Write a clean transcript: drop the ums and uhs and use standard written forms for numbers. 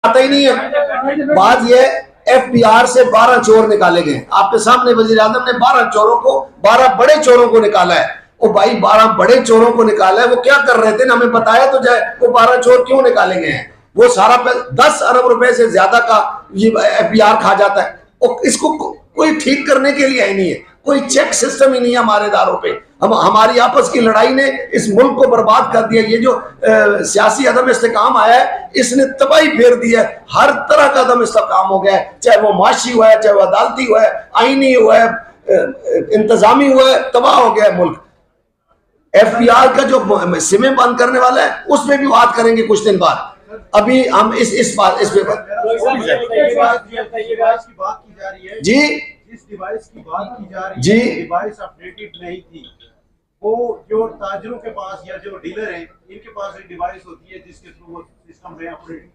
आता ही नहीं है। बात ये FBR से 12 चोर निकाले गए, आपके सामने वजीर आजम ने 12 चोरों को, 12 बड़े चोरों को निकाला है। ओ भाई 12 बड़े चोरों को निकाला है, वो क्या कर रहे थे ना, हमें बताया तो जाए, वो 12 चोर क्यों निकाले गए हैं? वो सारा 10 अरब रुपए से ज्यादा का ये FBR खा जाता है, और इसको कोई ठीक करने के लिए ही नहीं है, कोई चेक सिस्टम ही नहीं है हमारे इदारों पे। हमारी आपस की लड़ाई ने इस मुल्क को बर्बाद कर दिया। ये जो सियासी अदम इस्तेकाम आया है, इसने तबाही फेर दी है। हर तरह का अदम इस्तेकाम हो गया है, चाहे वो माशी हुआ है, चाहे वो अदालती हुआ है, आईनी हुआ है, इंतजामी हुआ है, तबाह हो गया है मुल्क। FBR का जो सिमें बंद करने वाला है, उसमें भी बात करेंगे कुछ दिन बाद। अभी हम इस पे जी, जिस डिवाइस की बात की जा रही जी, है, डिवाइस अपडेटेड नहीं थी। वो जो ताजरों के पास या जो डीलर हैं, इनके पास एक डिवाइस होती है जिसके थ्रू वो सिस्टम में अपडेट